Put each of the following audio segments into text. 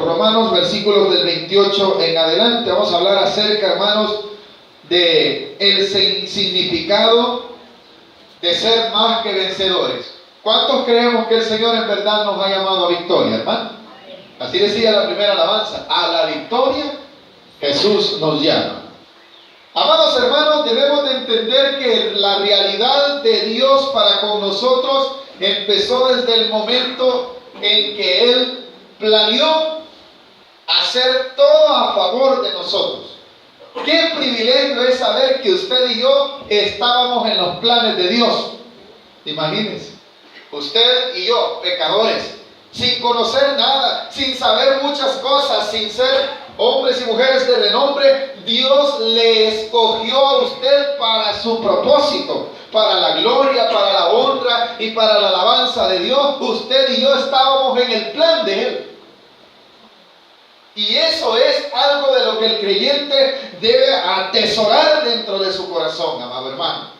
Romanos, versículos del 28 en adelante. Vamos a hablar acerca, hermanos, de el significado de ser más que vencedores. ¿Cuántos creemos que el Señor en verdad nos ha llamado a victoria, hermano? Así decía la primera alabanza: a la victoria Jesús nos llama. Amados hermanos, debemos de entender que la realidad de Dios para con nosotros empezó desde el momento en que Él planeó hacer todo a favor de nosotros. Qué privilegio es saber que usted y yo estábamos en los planes de Dios. Imagínense, usted y yo, pecadores, sin conocer nada, sin saber muchas cosas, sin ser hombres y mujeres de renombre, Dios le escogió a usted para su propósito, para la gloria, para la honra y para la alabanza de Dios. Usted y yo estábamos en el plan de Él. Y eso es algo de lo que el creyente debe atesorar dentro de su corazón, amado hermano.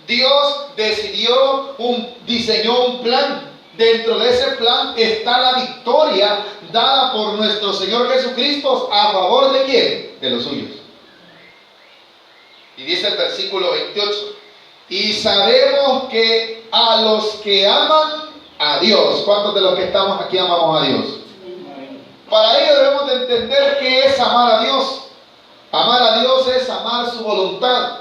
Dios diseñó un plan. Dentro de ese plan está la victoria dada por nuestro Señor Jesucristo a favor de ¿quién? De los suyos. Y dice el versículo 28: y sabemos que a los que aman a Dios, ¿cuántos de los que estamos aquí amamos a Dios? Para ello debemos de entender qué es amar a Dios. Amar a Dios es amar su voluntad,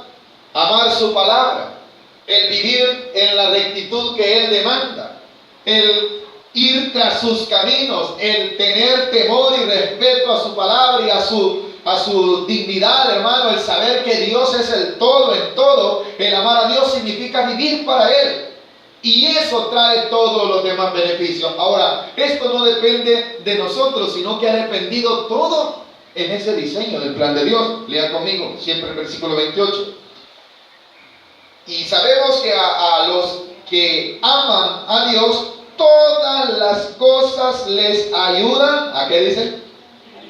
amar su palabra, el vivir en la rectitud que Él demanda, el ir tras sus caminos, el tener temor y respeto a su palabra y a su dignidad, hermano, el saber que Dios es el todo en todo. El amar a Dios significa vivir para Él. Y eso trae todos los demás beneficios. Ahora, esto no depende de nosotros, sino que ha dependido todo en ese diseño del plan de Dios. Lea conmigo, siempre el versículo 28. Y sabemos que a los que aman a Dios, todas las cosas les ayudan. ¿A qué dice?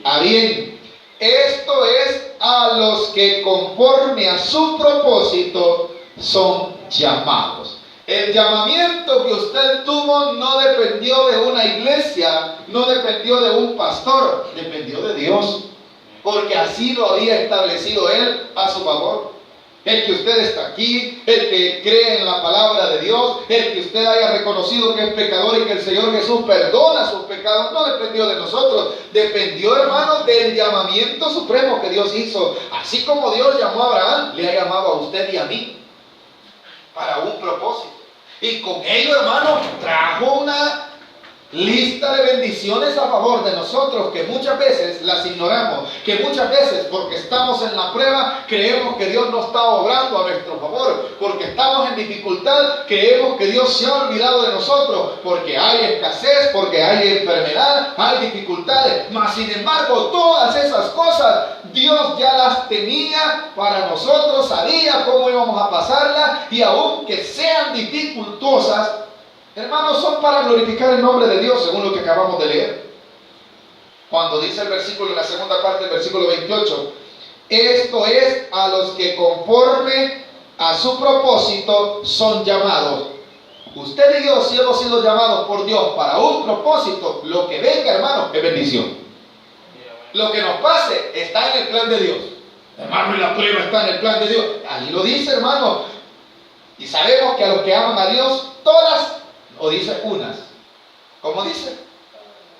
A bien. Esto es a los que conforme a su propósito son llamados. El llamamiento que usted tuvo no dependió de una iglesia, no dependió de un pastor, dependió de Dios, porque así lo había establecido Él a su favor. El que usted está aquí, el que cree en la palabra de Dios, el que usted haya reconocido que es pecador y que el Señor Jesús perdona sus pecados, no dependió de nosotros, dependió, hermanos, del llamamiento supremo que Dios hizo. Así como Dios llamó a Abraham, le ha llamado a usted y a mí para un propósito. Y con ello, hermano, trajo una lista de bendiciones a favor de nosotros que muchas veces las ignoramos, que muchas veces porque estamos en la prueba creemos que Dios no está obrando a nuestro favor, porque estamos en dificultad creemos que Dios se ha olvidado de nosotros, porque hay escasez, porque hay enfermedad, hay dificultades. Mas sin embargo, todas esas cosas Dios ya las tenía para nosotros, sabía cómo íbamos a pasarlas, y aunque sean dificultosas, hermanos, son para glorificar el nombre de Dios, según lo que acabamos de leer. Cuando dice el versículo, en la segunda parte del versículo 28, esto es a los que conforme a su propósito son llamados. Usted y yo, si hemos sido llamados por Dios para un propósito, lo que venga, hermano, es bendición. Lo que nos pase está en el plan de Dios. Hermano, y la prueba está en el plan de Dios. Ahí lo dice, hermano. Y sabemos que a los que aman a Dios, todas, o dice unas, ¿cómo dice?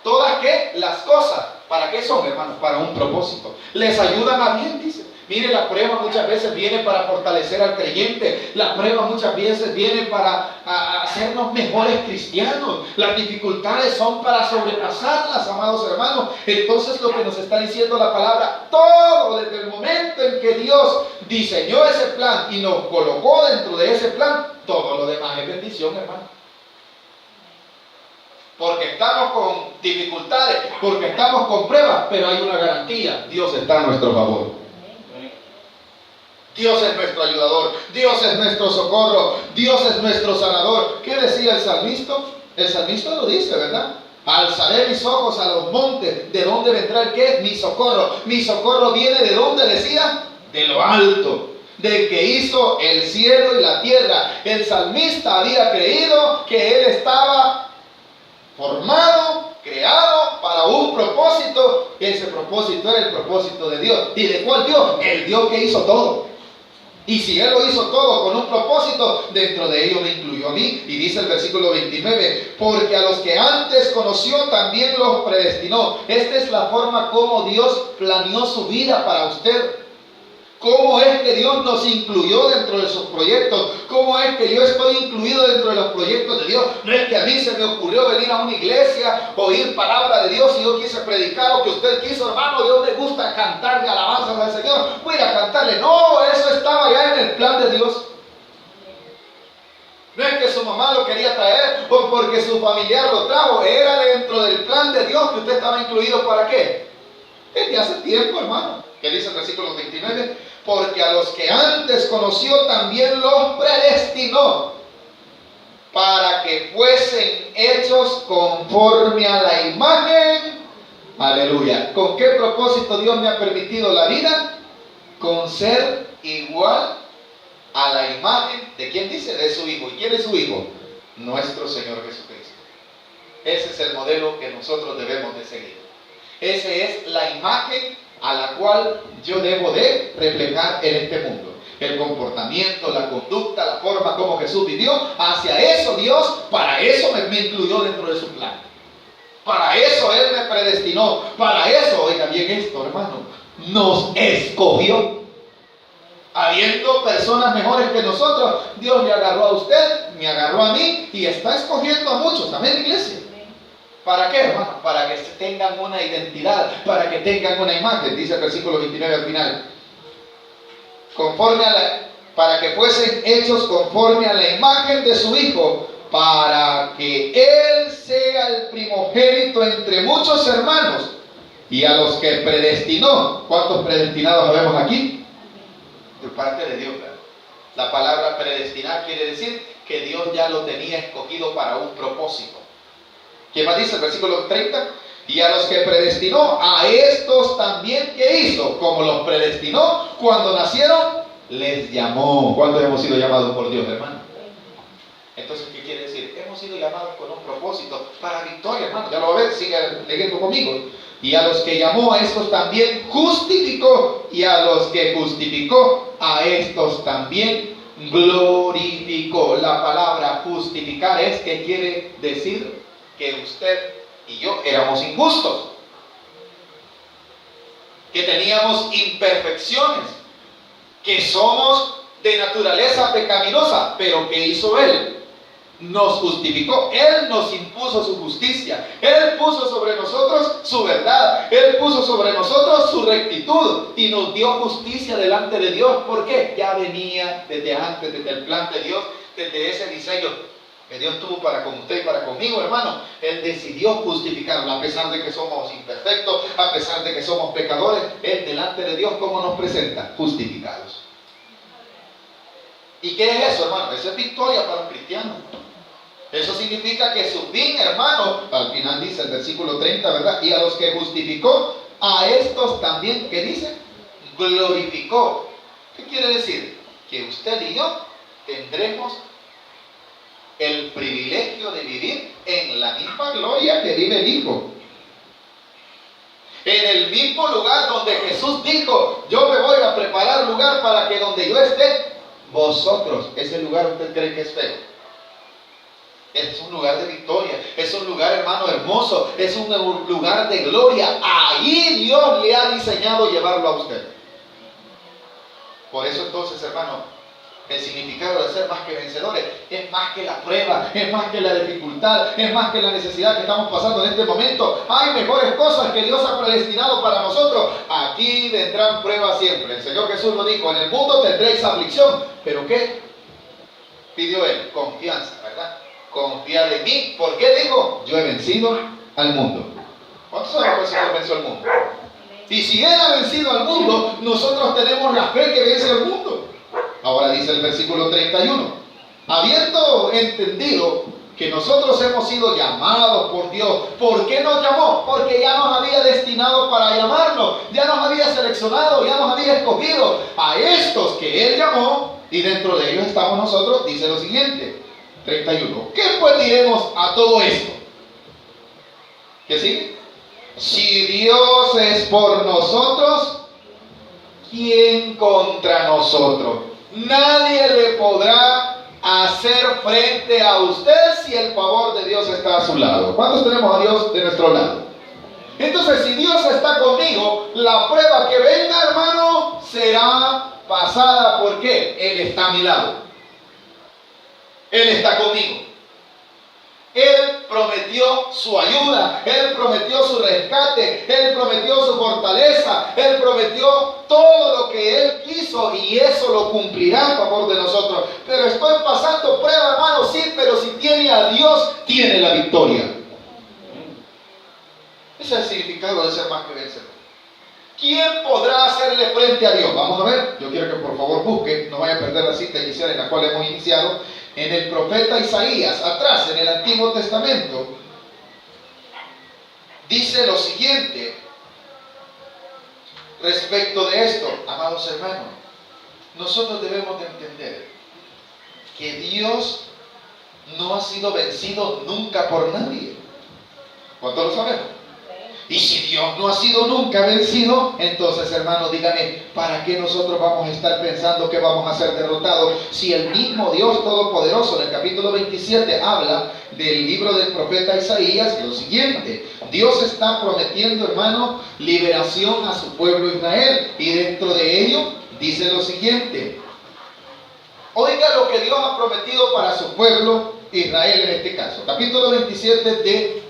Todas, ¿qué? Las cosas. ¿Para qué son, hermanos? Para un propósito. Les ayudan a bien, dice. Mire, la prueba muchas veces viene para fortalecer al creyente. La prueba muchas veces viene para hacernos mejores cristianos. Las dificultades son para sobrepasarlas, amados hermanos. Entonces, lo que nos está diciendo la palabra, todo desde el momento en que Dios diseñó ese plan y nos colocó dentro de ese plan, todo lo demás es bendición, hermano. Porque estamos con dificultades, porque estamos con pruebas, pero hay una garantía: Dios está a nuestro favor. Dios es nuestro ayudador, Dios es nuestro socorro, Dios es nuestro sanador. ¿Qué decía el salmista? El salmista lo dice, ¿verdad? Alzaré mis ojos a los montes. ¿De dónde vendrá el qué? Mi socorro. Mi socorro viene ¿de dónde decía? De lo alto, del que hizo el cielo y la tierra. El salmista había creído que él estaba formado, creado para un propósito ese propósito era el propósito de Dios. ¿Y de cuál Dios? El Dios que hizo todo. Y si Él lo hizo todo con un propósito, dentro de ello me incluyó a mí. Y dice el versículo 29, porque a los que antes conoció también los predestinó. Esta es la forma como Dios planeó su vida para usted. ¿Cómo es que Dios nos incluyó dentro de sus proyectos? ¿Cómo es que yo estoy incluido dentro de los proyectos de Dios? No es que a mí se me ocurrió venir a una iglesia, oír palabra de Dios y yo quise predicar o que usted quiso, hermano, Dios me gusta cantar de alabanzas al Señor, voy a ir a cantarle. No, eso estaba ya en el plan de Dios. No es que su mamá lo quería traer o porque su familiar lo trajo, era dentro del plan de Dios que usted estaba incluido. ¿Para qué? Desde hace tiempo, hermano. ¿Qué dice el versículo 29? Porque a los que antes conoció también los predestinó para que fuesen hechos conforme a la imagen. Aleluya. ¿Con qué propósito Dios me ha permitido la vida? Con ser igual a la imagen de quién dice, de su Hijo. ¿Y quién es su Hijo? Nuestro Señor Jesucristo. Ese es el modelo que nosotros debemos de seguir. Esa es la imagen a la cual yo debo de reflejar en este mundo. El comportamiento, la conducta, la forma como Jesús vivió, hacia eso Dios, para eso me incluyó dentro de su plan. Para eso Él me predestinó. Para eso, oiga bien esto, hermano, nos escogió. Habiendo personas mejores que nosotros, Dios le agarró a usted, me agarró a mí y está escogiendo a muchos. Amén, iglesia. ¿Para qué, hermano? Para que tengan una identidad, para que tengan una imagen, dice el versículo 29 al final. Para que fuesen hechos conforme a la imagen de su Hijo, para que Él sea el primogénito entre muchos hermanos. Y a los que predestinó, ¿cuántos predestinados habemos aquí? De parte de Dios, ¿verdad? La palabra predestinar quiere decir que Dios ya lo tenía escogido para un propósito. ¿Qué más dice el versículo 30? Y a los que predestinó, a estos también, ¿qué hizo? Como los predestinó cuando nacieron, les llamó. ¿Cuántos hemos sido llamados por Dios, hermano? Entonces, ¿qué quiere decir? Hemos sido llamados con un propósito para victoria, hermano. Ya lo va a ver, sigue leyendo conmigo. Y a los que llamó, a estos también justificó. Y a los que justificó, a estos también glorificó. La palabra justificar es que quiere decir que usted y yo éramos injustos, que teníamos imperfecciones, que somos de naturaleza pecaminosa, pero ¿qué hizo Él? Nos justificó. Él nos impuso su justicia. Él puso sobre nosotros su verdad. Él puso sobre nosotros su rectitud y nos dio justicia delante de Dios. ¿Por qué? Ya venía desde antes, desde el plan de Dios, desde ese diseño que Dios tuvo para con usted y para conmigo, hermano. Él decidió justificarlo, a pesar de que somos imperfectos, a pesar de que somos pecadores. Él delante de Dios, ¿cómo nos presenta? Justificados. ¿Y qué es eso, hermano? Eso es victoria para un cristiano. Eso significa que su fin, hermano, al final dice el versículo 30, ¿verdad? Y a los que justificó, a estos también, ¿qué dice? Glorificó. ¿Qué quiere decir? Que usted y yo tendremos el privilegio de vivir en la misma gloria que vive el Hijo. En el mismo lugar donde Jesús dijo, yo me voy a preparar lugar para que donde yo esté, vosotros, ese lugar usted cree que es feo. Es un lugar de victoria, es un lugar, hermano, hermoso, es un lugar de gloria. Ahí Dios le ha diseñado llevarlo a usted. Por eso entonces, hermano, el significado de ser más que vencedores es más que la prueba, es más que la dificultad, es más que la necesidad que estamos pasando en este momento. Hay mejores cosas que Dios ha predestinado para nosotros. Aquí vendrán pruebas siempre. El Señor Jesús lo dijo, en el mundo tendréis aflicción. ¿Pero qué pidió Él? Confianza, ¿verdad? Confiad en mí. ¿Por qué dijo? Yo he vencido al mundo. ¿Cuántos saben que el Señor venció al mundo? Y si Él ha vencido al mundo, nosotros tenemos la fe que vence al mundo. Ahora dice el versículo 31, habiendo entendido que nosotros hemos sido llamados por Dios. ¿Por qué nos llamó? Porque ya nos había destinado para llamarnos, ya nos había seleccionado, ya nos había escogido. A estos que Él llamó, y dentro de ellos estamos nosotros, dice lo siguiente, 31, ¿qué pues diremos a todo esto? ¿Qué sigue? Si Dios es por nosotros, ¿quién contra nosotros? Nadie le podrá hacer frente a usted si el favor de Dios está a su lado. ¿Cuántos tenemos a Dios de nuestro lado? Entonces, si Dios está conmigo, la prueba que venga, hermano, será pasada. ¿Por qué? Él está a mi lado. Él está conmigo. Él prometió su ayuda, Él prometió su rescate, Él prometió su fortaleza, Él prometió todo lo que Él quiso y eso lo cumplirá a favor de nosotros. Pero estoy pasando prueba, hermano, sí, pero si tiene a Dios, tiene la victoria. Ese es el significado de ser más que vencedor. ¿Quién podrá hacerle frente a Dios? Vamos a ver, yo quiero que por favor busquen, no vaya a perder la cita inicial en la cual hemos iniciado, en el profeta Isaías, atrás en el Antiguo Testamento, dice lo siguiente respecto de esto, amados hermanos. Nosotros debemos de entender que Dios no ha sido vencido nunca por nadie. ¿Cuánto lo sabemos? Y si Dios no ha sido nunca vencido, entonces, hermanos, díganme, ¿para qué nosotros vamos a estar pensando que vamos a ser derrotados? Si el mismo Dios Todopoderoso en el capítulo 27 habla del libro del profeta Isaías, lo siguiente: Dios está prometiendo, hermano, liberación a su pueblo Israel. Y dentro de ello dice lo siguiente. Oiga lo que Dios ha prometido para su pueblo Israel en este caso. Capítulo 27 de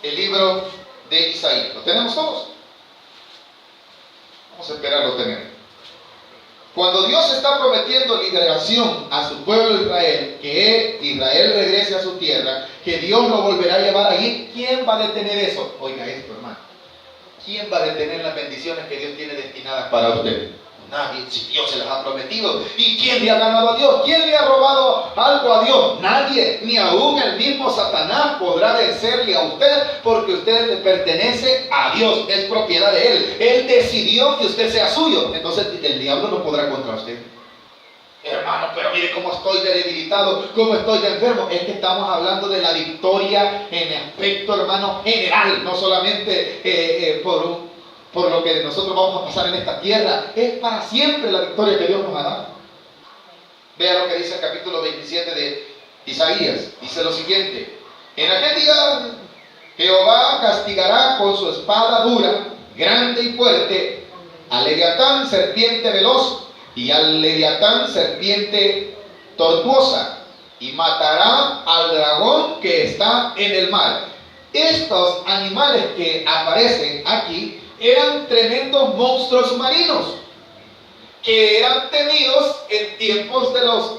el libro de Isaías. ¿Lo tenemos todos? Vamos a esperarlo tener. Cuando Dios está prometiendo liberación a su pueblo Israel, que Israel regrese a su tierra, que Dios lo volverá a llevar allí, ¿quién va a detener eso? Oiga esto, hermano. ¿Quién va a detener las bendiciones que Dios tiene destinadas para usted? Nadie, si Dios se las ha prometido. ¿Y quién le ha ganado a Dios? ¿Quién le ha robado algo a Dios? Nadie, ni aún el mismo Satanás podrá vencerle a usted, porque usted le pertenece a Dios, es propiedad de Él. Él decidió que usted sea suyo, entonces el diablo no podrá contra usted. Hermano, pero mire cómo estoy de debilitado, cómo estoy de enfermo. Es que estamos hablando de la victoria en aspecto, hermano, general, no solamente por lo que nosotros vamos a pasar en esta tierra. Es para siempre la victoria que Dios nos ha dado. Vea lo que dice el capítulo 27 de Isaías. Dice lo siguiente: en aquel día Jehová castigará con su espada dura, grande y fuerte, al Leviatán, serpiente veloz, y al Leviatán, serpiente tortuosa, y matará al dragón que está en el mar. Estos animales que aparecen aquí eran tremendos monstruos marinos que eran tenidos en tiempos de los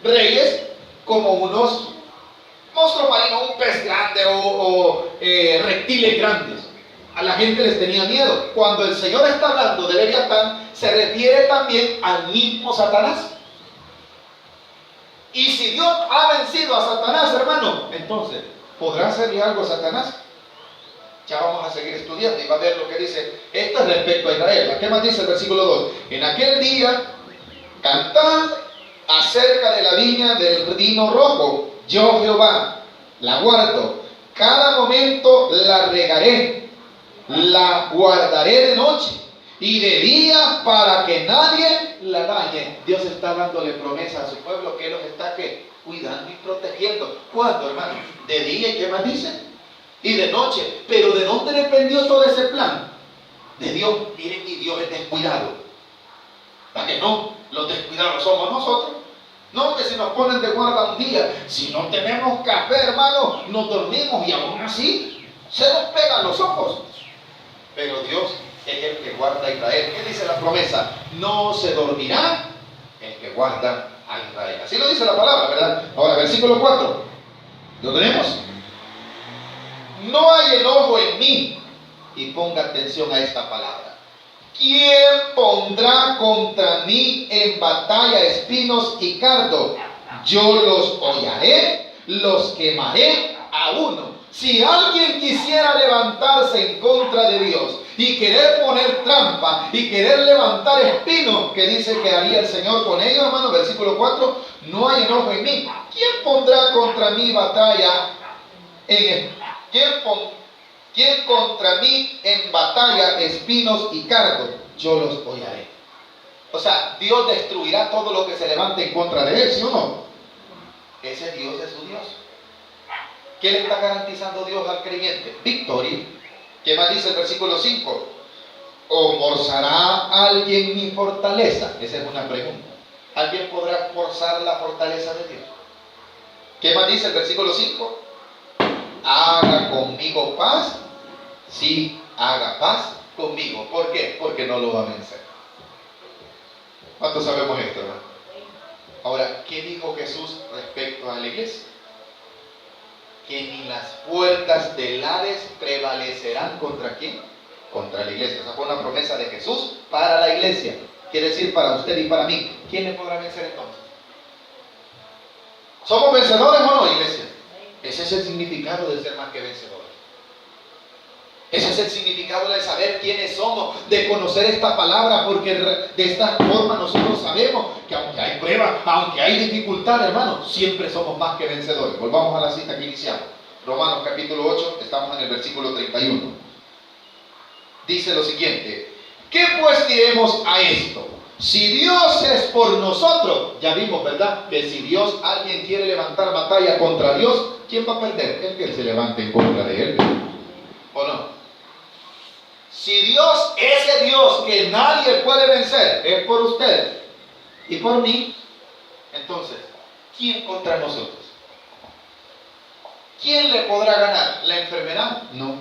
reyes como unos monstruos marinos, un pez grande o reptiles grandes. A la gente les tenía miedo. Cuando el Señor está hablando de Leviatán, se refiere también al mismo Satanás. Y si Dios ha vencido a Satanás, hermano, entonces, ¿podrá hacerle algo a Satanás? Ya vamos a seguir estudiando y va a ver lo que dice. Esto es respecto a Israel. ¿Qué más dice el versículo 2? En aquel día, cantad acerca de la viña del vino rojo. Yo, Jehová, la guardo. Cada momento la regaré, la guardaré de noche y de día para que nadie la dañe. Dios está dándole promesa a su pueblo que los está cuidando y protegiendo. ¿Cuándo, hermano? De día. ¿Y qué más dice? Y de noche. ¿Pero de dónde dependió todo ese plan? De Dios. Miren, y Dios es descuidado. ¿Para que no? Los descuidados somos nosotros. No, que si nos ponen de guarda un día, si no tenemos café, hermano, nos dormimos y aún así se nos pegan los ojos. Pero Dios es el que guarda a Israel. ¿Qué dice la promesa? No se dormirá el que guarda a Israel. Así lo dice la palabra, ¿verdad? Ahora, versículo 4. ¿Lo tenemos? No hay enojo en mí. Y ponga atención a esta palabra. ¿Quién pondrá contra mí en batalla espinos y cardo? Yo los hollaré, los quemaré a uno. Si alguien quisiera levantarse en contra de Dios y querer poner trampa y querer levantar espinos, que dice que haría el Señor con ellos, hermano, versículo 4, no hay enojo en mí. ¿Quién pondrá contra mí batalla ¿Quién contra mí en batalla espinos y cardos? Yo los hollaré. O sea, Dios destruirá todo lo que se levante en contra de él, ¿sí o no? Ese Dios es su Dios. ¿Qué le está garantizando Dios al creyente? Victoria. ¿Qué más dice el versículo 5? ¿O forzará alguien mi fortaleza? Esa es una pregunta. ¿Alguien podrá forzar la fortaleza de Dios? ¿Qué más dice el versículo 5? Haga conmigo paz. Sí, haga paz conmigo. ¿Por qué? Porque no lo va a vencer. ¿Cuántos sabemos esto, hermano? Ahora, ¿qué dijo Jesús respecto a la iglesia? Que ni las puertas del Hades prevalecerán ¿contra quién? Contra la iglesia. Esa fue una promesa de Jesús para la iglesia. Quiere decir para usted y para mí. ¿Quién le podrá vencer entonces? ¿Somos vencedores o no, iglesia? Ese es el significado de ser más que vencedores. Ese es el significado de saber quiénes somos, de conocer esta palabra, porque de esta forma nosotros sabemos que aunque hay pruebas, aunque hay dificultad, hermano, siempre somos más que vencedores. Volvamos a la cita que iniciamos. Romanos capítulo 8, estamos en el versículo 31. Dice lo siguiente: ¿qué pues diremos a esto? Si Dios es por nosotros, ya vimos, ¿verdad? Que si alguien quiere levantar batalla contra Dios, ¿quién va a perder? El que se levante en contra de él. ¿O no? Si Dios, ese Dios que nadie puede vencer, es por usted y por mí, entonces, ¿quién contra nosotros? ¿Quién le podrá ganar? ¿La enfermedad? No.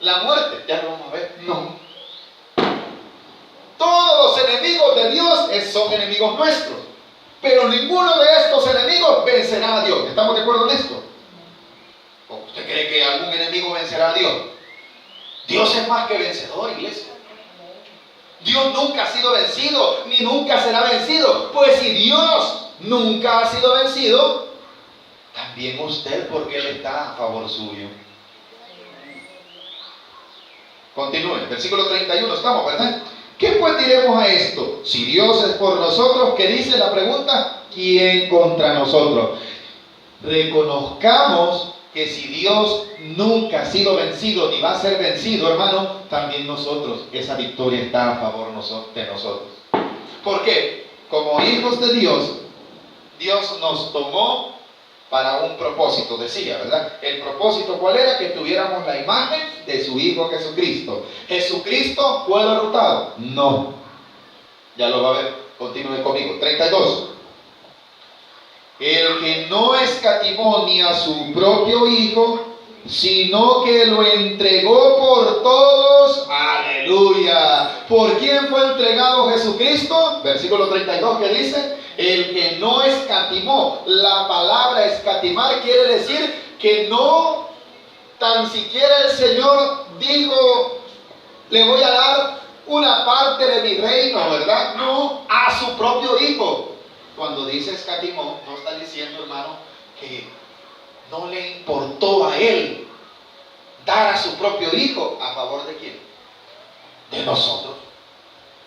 ¿La muerte? Ya lo vamos a ver. No. Todos los enemigos de Dios son enemigos nuestros, pero ninguno de estos enemigos vencerá a Dios. ¿Estamos de acuerdo en esto? ¿Usted cree que algún enemigo vencerá a Dios? Dios es más que vencedor, iglesia. Dios nunca ha sido vencido, ni nunca será vencido. Pues si Dios nunca ha sido vencido, también usted, porque Él está a favor suyo. Continúe, versículo 31 estamos, ¿verdad? ¿Qué pues diremos a esto? Si Dios es por nosotros, ¿qué dice la pregunta? ¿Quién contra nosotros? Reconozcamos que si Dios nunca ha sido vencido ni va a ser vencido, hermano, también nosotros, esa victoria está a favor de nosotros. ¿Por qué? Como hijos de Dios, Dios nos tomó para un propósito, decía, ¿verdad? El propósito, ¿cuál era? Que tuviéramos la imagen de su Hijo Jesucristo. ¿Jesucristo fue derrotado? No. Ya lo va a ver. Continúe conmigo. 32. El que no escatimó ni a su propio Hijo, sino que lo entregó por todos. ¡Aleluya! ¿Por quién fue entregado Jesucristo? Versículo 32, ¿qué dice? El que no escatimó. La palabra escatimar quiere decir que no tan siquiera el Señor dijo: le voy a dar una parte de mi reino, ¿verdad? No, a su propio Hijo. Cuando dice escatimó, no está diciendo, hermano, que no le importó a Él dar a su propio Hijo. ¿A favor de quién? De nosotros.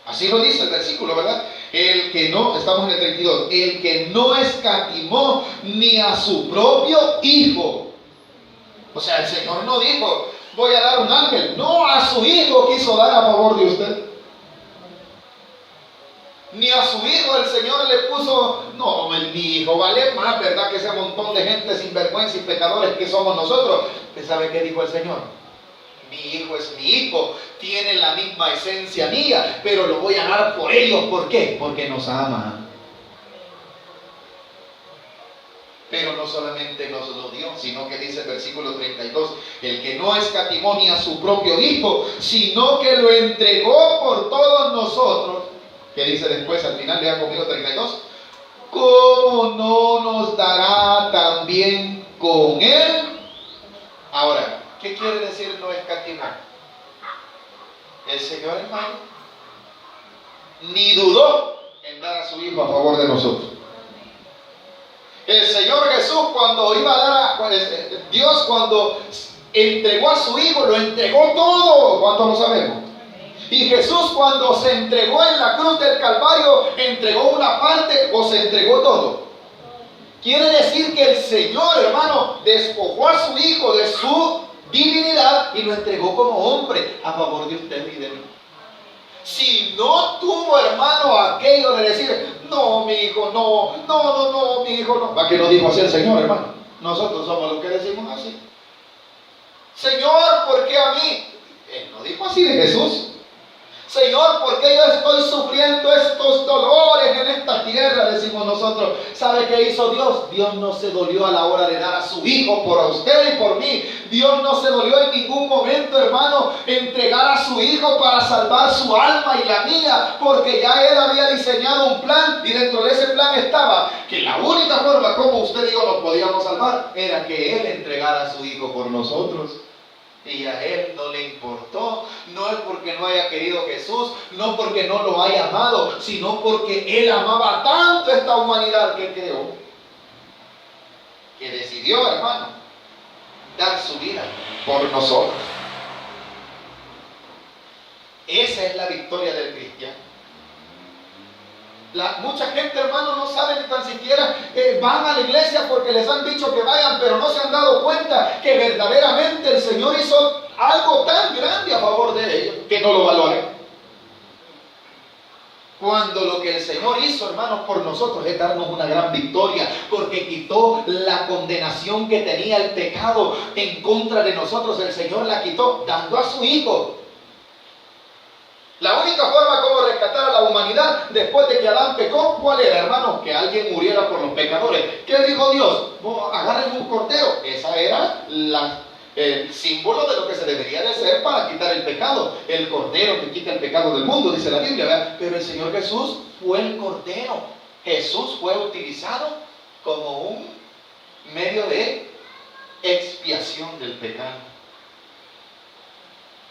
Así lo dice el versículo, ¿verdad? El que no, estamos en el 32, el que no escatimó ni a su propio Hijo. O sea, el Señor no dijo: voy a dar un ángel. No, a su Hijo quiso dar a favor de usted. Ni a su Hijo el Señor le puso: no, mi Hijo vale más, ¿verdad? Que ese montón de gente sin vergüenza y pecadores que somos nosotros. ¿Usted sabe qué dijo el Señor? Mi Hijo es mi Hijo, tiene la misma esencia mía, pero lo voy a dar por ellos. ¿Por qué? Porque nos ama. Pero no solamente nos lo dio, sino que dice el versículo 32, el que no escatimó ni a su propio Hijo, sino que lo entregó por todos nosotros. ¿Qué dice después al final? Lea conmigo 32. ¿Cómo no nos dará también con Él? Ahora, ¿qué quiere decir no escatimar? El Señor, hermano, ni dudó en dar a su Hijo a favor de nosotros. El Señor Jesús, cuando iba a dar Dios cuando entregó a su Hijo, lo entregó todo. ¿Cuántos lo sabemos? Y Jesús, cuando se entregó en la cruz del Calvario, ¿entregó una parte o se entregó todo? Quiere decir que el Señor, hermano, despojó a su Hijo de su divinidad y lo entregó como hombre a favor de usted y de mí. Si no tuvo, hermano, aquello de decir, no, mi hijo, no, mi hijo, no. ¿Para qué no dijo así el Señor, hermano? Nosotros somos los que decimos así. Señor, ¿por qué a mí? Él no dijo así de Jesús. Señor, ¿por qué yo estoy sufriendo estos dolores en esta tierra? Decimos nosotros. ¿Sabe qué hizo Dios? Dios no se dolió a la hora de dar a su Hijo por usted y por mí. Dios no se dolió en ningún momento, hermano, entregar a su Hijo para salvar su alma y la mía, porque ya Él había diseñado un plan y dentro de ese plan estaba que la única forma como usted y yo nos podíamos salvar era que Él entregara a su Hijo por nosotros. Y a Él no le importó, no es porque no haya querido Jesús, no porque no lo haya amado, sino porque Él amaba tanto a esta humanidad que creó, que decidió, hermano, dar su vida por nosotros. Esa es la victoria del cristiano. Mucha gente, hermano, no sabe ni tan siquiera van a la iglesia porque les han dicho que vayan, pero no se han dado cuenta que verdaderamente el Señor hizo algo tan grande a favor de ellos que no lo valoran. Cuando lo que el Señor hizo, hermanos, por nosotros es darnos una gran victoria, porque quitó la condenación que tenía el pecado en contra de nosotros. El Señor la quitó dando a su Hijo. La única forma como rescatar a la humanidad después de que Adán pecó, ¿cuál era, hermano? Que alguien muriera por los pecadores. ¿Qué dijo Dios? Agarren un cordero. Esa era el símbolo de lo que se debería de hacer para quitar el pecado. El cordero que quita el pecado del mundo, dice la Biblia, ¿verdad? Pero el Señor Jesús fue el cordero. Jesús fue utilizado como un medio de expiación del pecado.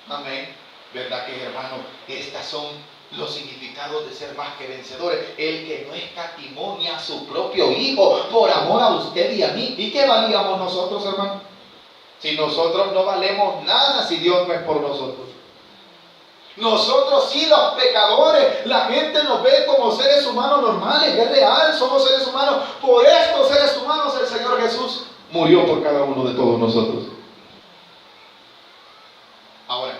Amén. ¿Verdad que, hermano? Estos son los significados de ser más que vencedores. El que no escatimó ni a su propio Hijo por amor a usted y a mí. ¿Y qué valíamos nosotros, hermano? Si nosotros no valemos nada, si Dios no es por nosotros. Nosotros sí, los pecadores, la gente nos ve como seres humanos normales. Es real, somos seres humanos. Por estos seres humanos el Señor Jesús murió por cada uno de todos nosotros. Ahora,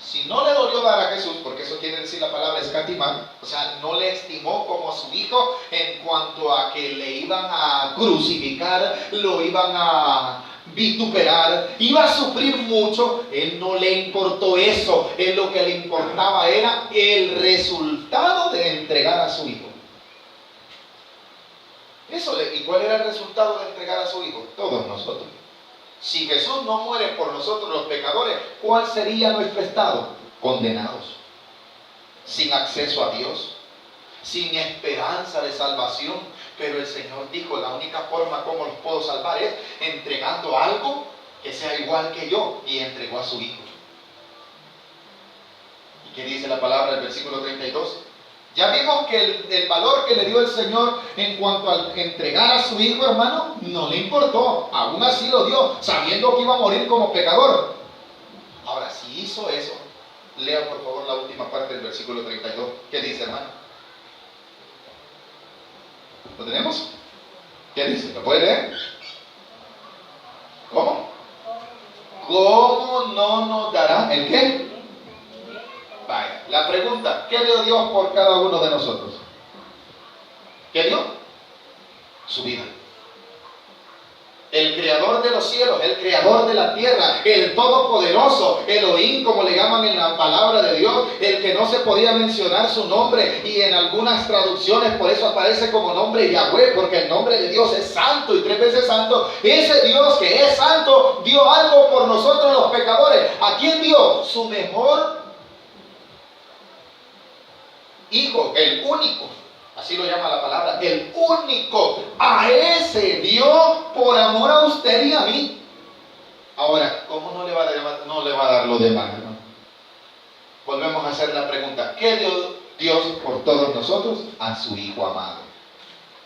si no le dolió dar a Jesús, porque eso quiere decir la palabra escatimar, o sea, no le estimó como a su Hijo en cuanto a que le iban a crucificar, lo iban a vituperar, iba a sufrir mucho. Él no le importó eso. Él lo que le importaba era el resultado de entregar a su Hijo. ¿Y cuál era el resultado de entregar a su Hijo? Todos nosotros. Si Jesús no muere por nosotros los pecadores, ¿cuál sería nuestro estado? Condenados, sin acceso a Dios, sin esperanza de salvación. Pero el Señor dijo, la única forma como los puedo salvar es entregando algo que sea igual que yo, y entregó a su Hijo. ¿Y qué dice la palabra del versículo 32? Ya vimos que el valor que le dio el Señor en cuanto a entregar a su Hijo, hermano, no le importó. Aún así lo dio, sabiendo que iba a morir como pecador. Ahora, si hizo eso, lea por favor la última parte del versículo 32. ¿Qué dice, hermano? ¿Lo tenemos? ¿Qué dice? ¿Lo puede leer? ¿Cómo? ¿Cómo no nos dará el qué? Vaya, la pregunta, ¿qué dio Dios por cada uno de nosotros? ¿Qué dio? Su vida. El creador de los cielos, el creador de la tierra, el todopoderoso, Elohim, como le llaman en la palabra de Dios, el que no se podía mencionar su nombre, y en algunas traducciones por eso aparece como nombre Yahweh, porque el nombre de Dios es santo y 3 veces santo. Ese Dios que es santo dio algo por nosotros los pecadores. ¿A quién dio? Su mejor Hijo, el único, así lo llama la palabra, el único. A ese dio por amor a usted y a mí. Ahora, ¿cómo no le va a dar lo demás, hermano? Volvemos a hacer la pregunta, ¿qué dio Dios por todos nosotros? A su Hijo amado.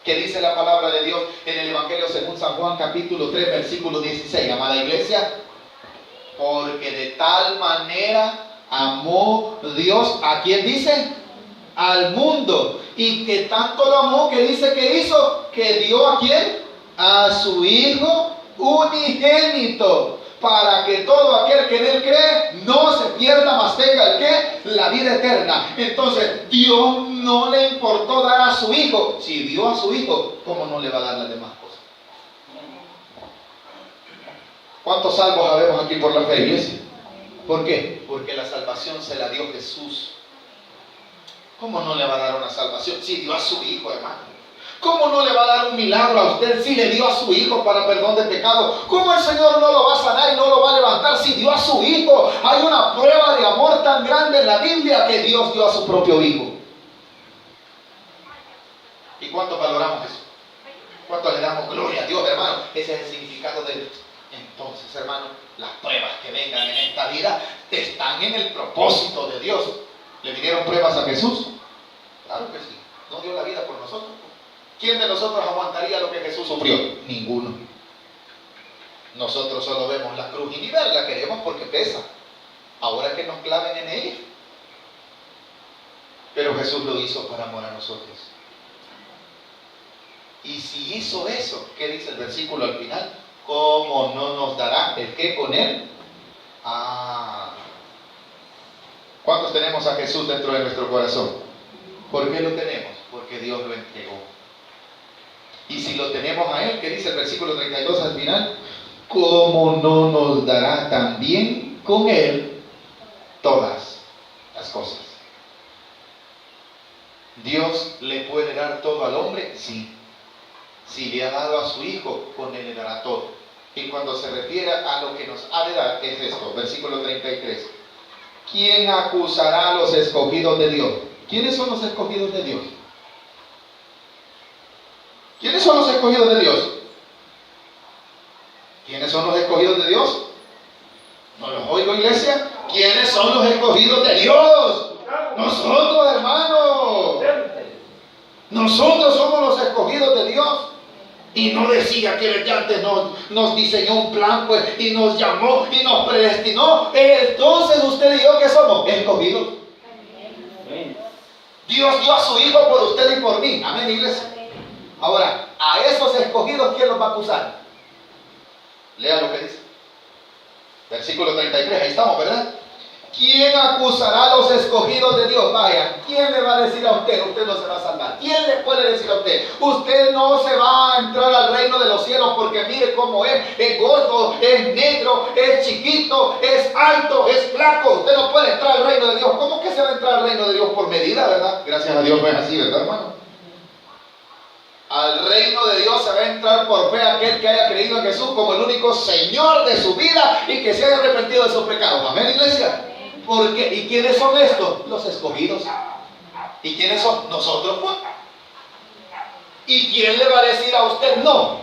¿Qué dice la palabra de Dios en el Evangelio según San Juan capítulo 3 versículo 16? Amada iglesia, porque de tal manera amó Dios, ¿a quién dice? Al mundo. Y que tanto lo amó, que dice que hizo, que dio ¿a quién? a su Hijo unigénito, para que todo aquel que en Él cree no se pierda, mas tenga el ¿qué? La vida eterna. Entonces, Dios no le importó dar a su Hijo. Si dio a su Hijo, ¿cómo no le va a dar las demás cosas? ¿Cuántos salvos habemos aquí por la fe, iglesia? ¿Por qué? Porque la salvación se la dio Jesús. ¿Cómo no le va a dar una salvación si dio a su Hijo, hermano? ¿Cómo no le va a dar un milagro a usted si le dio a su Hijo para perdón de pecado? ¿Cómo el Señor no lo va a sanar y no lo va a levantar si dio a su Hijo? Hay una prueba de amor tan grande en la Biblia que Dios dio a su propio Hijo. ¿Y cuánto valoramos eso? ¿Cuánto le damos gloria a Dios, hermano? Ese es el significado de... Entonces, hermano, las pruebas que vengan en esta vida están en el propósito de Dios. ¿Le vinieron pruebas a Jesús? Claro que sí. No dio la vida por nosotros. ¿Quién de nosotros aguantaría lo que Jesús sufrió? Ninguno. Nosotros solo vemos la cruz y ni verla queremos porque pesa. Ahora que nos claven en ella. Pero Jesús lo hizo por amor a nosotros. Y si hizo eso, ¿qué dice el versículo al final? ¿Cómo no nos dará el qué con Él? ¿Cuántos tenemos a Jesús dentro de nuestro corazón? ¿Por qué lo tenemos? Porque Dios lo entregó. Y si lo tenemos a Él, ¿qué dice el versículo 32 al final? ¿Cómo no nos dará también con Él todas las cosas? ¿Dios le puede dar todo al hombre? Sí. Si le ha dado a su Hijo, con Él le dará todo. Y cuando se refiere a lo que nos ha de dar, es esto, versículo 33. ¿Quién acusará a los escogidos de Dios? ¿Quiénes son los escogidos de Dios? ¿Quiénes son los escogidos de Dios? ¿Quiénes son los escogidos de Dios? ¿No los oigo, iglesia? ¿Quiénes son los escogidos de Dios? Nosotros, hermanos. Nosotros somos los escogidos de Dios. Y no decía que desde antes nos diseñó un plan, pues, y nos llamó y nos predestinó. Entonces usted y yo, ¿qué somos? Escogidos. Dios dio a su Hijo por usted y por mí. Amén, iglesia. Ahora, a esos escogidos, ¿quién los va a acusar? Lea lo que dice. Versículo 33, ahí estamos, ¿verdad? ¿Quién acusará a los escogidos de Dios? Vaya, ¿quién le va a decir a usted? Usted no se va a salvar. ¿Quién le puede decir a usted? Usted no se va a entrar al reino de los cielos porque mire cómo es gordo, es negro, es chiquito, es alto, es flaco. Usted no puede entrar al reino de Dios. ¿Cómo que se va a entrar al reino de Dios por medida, verdad? Gracias a Dios no es así, ¿verdad, hermano? Al reino de Dios se va a entrar por fe aquel que haya creído en Jesús como el único Señor de su vida y que se haya arrepentido de sus pecados. Amén, iglesia. ¿Por qué? ¿Y quiénes son estos? Los escogidos. ¿Y quiénes son? Nosotros, pues. ¿Y quién le va a decir a usted no?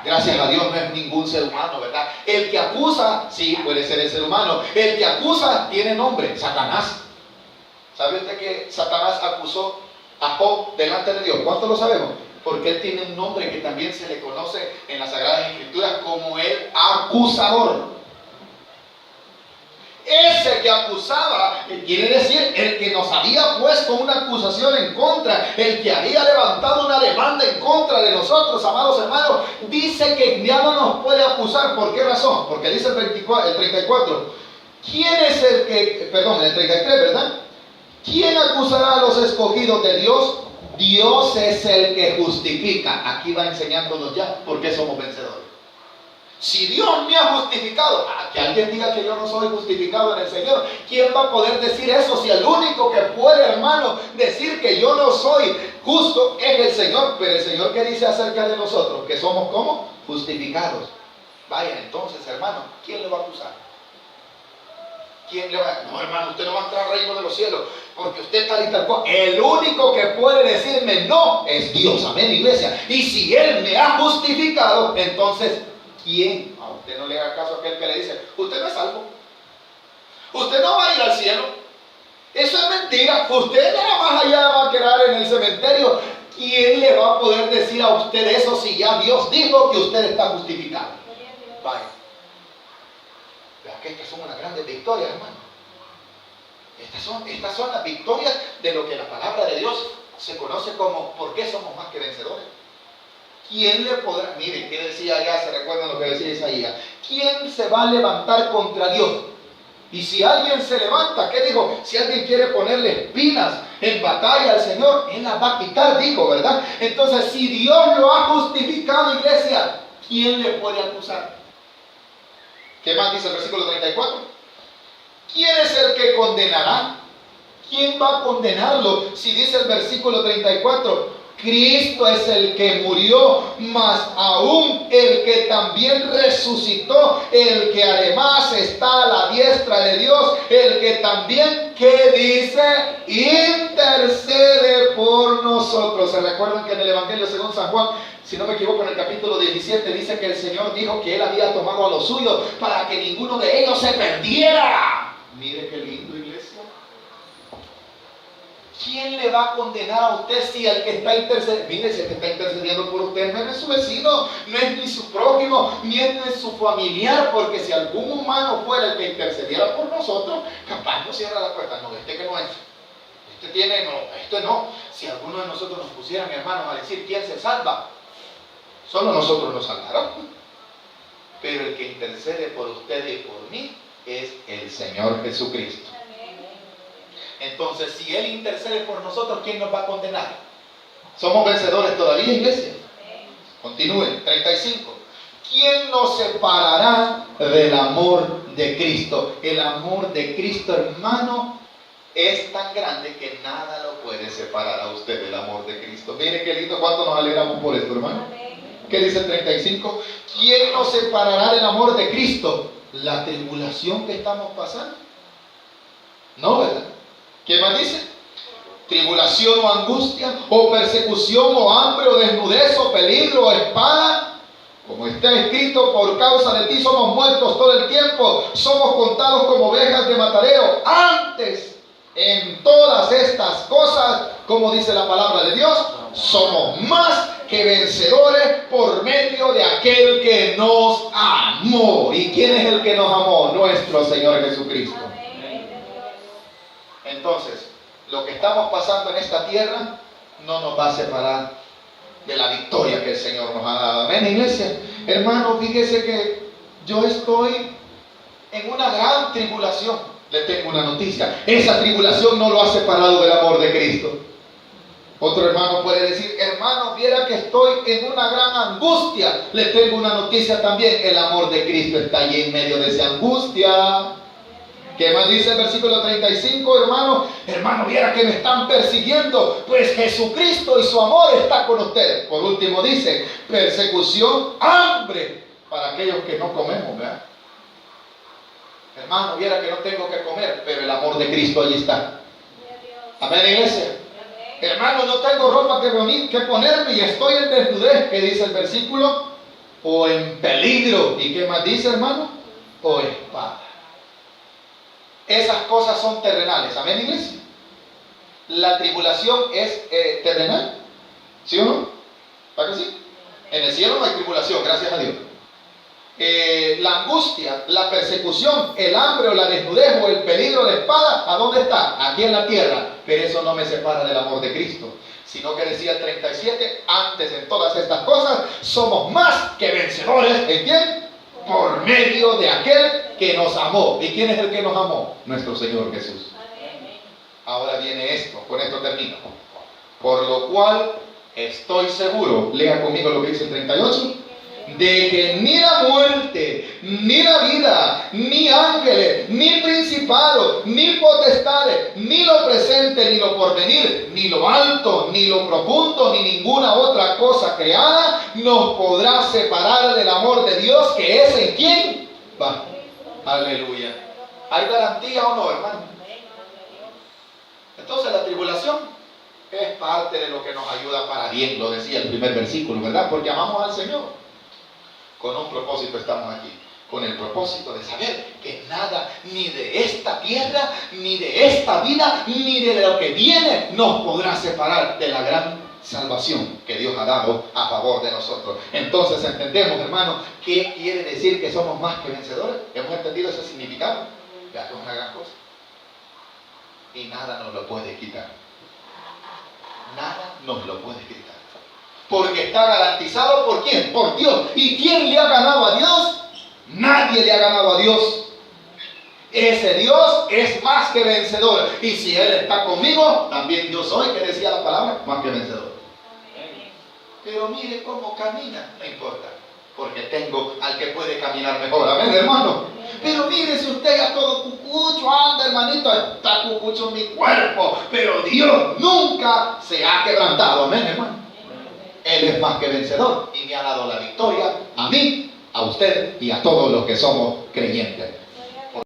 Gracias a Dios no es ningún ser humano, ¿verdad? El que acusa, sí, puede ser el ser humano. El que acusa tiene nombre, Satanás. ¿Sabe usted que Satanás acusó a Job delante de Dios? ¿Cuánto lo sabemos? Porque él tiene un nombre que también se le conoce en las Sagradas Escrituras como el acusador. Ese que acusaba, quiere decir el que nos había puesto una acusación en contra, el que había levantado una demanda en contra de nosotros, amados hermanos, dice que ya no nos puede acusar. ¿Por qué razón? Porque dice el 34. ¿Quién es el que, perdón, el 33, ¿verdad? ¿Quién acusará a los escogidos de Dios? Dios es el que justifica. Aquí va enseñándonos ya por qué somos vencedores. Si Dios me ha justificado, que alguien diga que yo no soy justificado en el Señor, ¿quién va a poder decir eso? Si el único que puede, hermano, decir que yo no soy justo es el Señor. Pero el Señor, ¿qué dice acerca de nosotros? Que somos ¿cómo? Justificados. Vaya, entonces, hermano, ¿quién le va a acusar? ¿Quién le va? No, hermano, usted no va a entrar al reino de los cielos porque usted tal y tal cual. El único que puede decirme no es Dios. Amén, iglesia. Y si Él me ha justificado, entonces ¿quién? A usted no le haga caso a aquel que le dice, usted no es salvo. Usted no va a ir al cielo. Eso es mentira. Usted nada más allá va a quedar en el cementerio. ¿Quién le va a poder decir a usted eso si ya Dios dijo que usted está justificado? Vaya. Vean que estas son unas grandes victorias, hermano. Estas son las victorias de lo que la palabra de Dios se conoce como ¿por qué somos más que vencedores? ¿quién le podrá? Miren, ¿qué decía allá? ¿Se recuerdan lo que decía Isaías? ¿Quién se va a levantar contra Dios? Y si alguien se levanta, ¿qué dijo? Si alguien quiere ponerle espinas en batalla al Señor, Él las va a quitar, dijo, ¿verdad? Entonces, si Dios lo ha justificado, iglesia, ¿quién le puede acusar? ¿Qué más dice el versículo 34? ¿Quién es el que condenará? ¿Quién va a condenarlo? Si dice el versículo 34, Cristo es el que murió, mas aún el que también resucitó, el que además está a la diestra de Dios, el que también, ¿qué dice? Intercede por nosotros. ¿Se recuerdan que en el Evangelio según San Juan, si no me equivoco, en el capítulo 17 dice que el Señor dijo que Él había tomado a los suyos para que ninguno de ellos se perdiera? Mire qué lindo, iglesia. ¿Quién le va a condenar a usted si el que está intercediendo? Mire, si el que está intercediendo por usted no es su vecino, no es ni su prójimo, ni es su familiar, porque si algún humano fuera el que intercediera por nosotros, capaz no cierra la puerta. No, este que no es. Este tiene, no, este no. Si alguno de nosotros nos pusieran, hermanos, a decir quién se salva, solo nosotros nos salvarán. Pero el que intercede por usted y por mí es el Señor Jesucristo. Entonces, si Él intercede por nosotros, ¿quién nos va a condenar? ¿Somos vencedores todavía, iglesia? Continúen, 35. ¿Quién nos separará del amor de Cristo? El amor de Cristo, hermano, es tan grande que nada lo puede separar a usted del amor de Cristo. Mire qué lindo, cuánto nos alegramos por esto, hermano. ¿Qué dice el 35? ¿Quién nos separará del amor de Cristo? ¿La tribulación que estamos pasando? No, ¿verdad? ¿Qué más dice? Tribulación o angustia, o persecución o hambre, o desnudez, o peligro, o espada. Como está escrito, por causa de ti somos muertos todo el tiempo, somos contados como ovejas de matadero. Antes, en todas estas cosas, como dice la palabra de Dios, somos más que vencedores por medio de aquel que nos amó. ¿Y quién es el que nos amó? Nuestro Señor Jesucristo. Entonces, lo que estamos pasando en esta tierra no nos va a separar de la victoria que el Señor nos ha dado. Amén, iglesia. Hermano, fíjese que yo estoy en una gran tribulación. Le tengo una noticia. Esa tribulación no lo ha separado del amor de Cristo. Otro hermano puede decir, hermano, viera que estoy en una gran angustia. Le tengo una noticia también. El amor de Cristo está allí en medio de esa angustia. ¿Qué más dice el versículo 35, hermano? Hermano, viera que me están persiguiendo, pues Jesucristo y su amor está con ustedes. Por último dice, persecución, hambre, para aquellos que no comemos, ¿verdad? Hermano, viera que no tengo que comer, pero el amor de Cristo allí está. Amén, iglesia. Hermano, no tengo ropa que ponerme y estoy en desnudez. ¿Qué dice el versículo? O en peligro. ¿Y qué más dice, hermano? O espada. Esas cosas son terrenales. Amén, iglesia. La tribulación es terrenal. ¿Sí o no? ¿Para que sí? En el cielo no hay tribulación, gracias a Dios. La angustia, la persecución, el hambre o la desnudez o el peligro de espada, ¿a dónde está? Aquí en la tierra. Pero eso no me separa del amor de Cristo. Sino que decía el 37, antes en todas estas cosas somos más que vencedores. ¿En quién? Por medio de aquel que nos amó. ¿Y quién es el que nos amó? Nuestro Señor Jesús. Ahora viene esto, con esto termino. Por lo cual estoy seguro, lea conmigo lo que dice el 38, de que ni la muerte, ni la vida, ni ángeles, ni principados, ni potestades, ni lo presente, ni lo porvenir, ni lo alto, ni lo profundo, ni ninguna otra cosa creada nos podrá separar del amor de Dios, que es en quién va. Aleluya. ¿Hay garantía o no, hermano? Entonces la tribulación es parte de lo que nos ayuda para bien, lo decía el primer versículo, ¿verdad? Porque amamos al Señor. Con un propósito estamos aquí, con el propósito de saber que nada, ni de esta tierra, ni de esta vida, ni de lo que viene, nos podrá separar de la gran salvación que Dios ha dado a favor de nosotros. Entonces entendemos, hermano, ¿qué quiere decir que somos más que vencedores? ¿Hemos entendido ese significado? Ya que es una gran cosa. Y nada nos lo puede quitar. Nada nos lo puede quitar. Porque está garantizado ¿por quién? Por Dios. ¿Y quién le ha ganado a Dios? Nadie le ha ganado a Dios. Ese Dios es más que vencedor. Y si Él está conmigo, también yo soy, que decía la palabra, más que vencedor. Pero mire cómo camina, no importa, porque tengo al que puede caminar mejor. Amén, hermano. Pero mire, si usted ya todo cucucho anda, hermanito, está cucucho en mi cuerpo, pero Dios nunca se ha quebrantado. Amén, hermano. Él es más que vencedor y me ha dado la victoria a mí, a usted y a todos los que somos creyentes.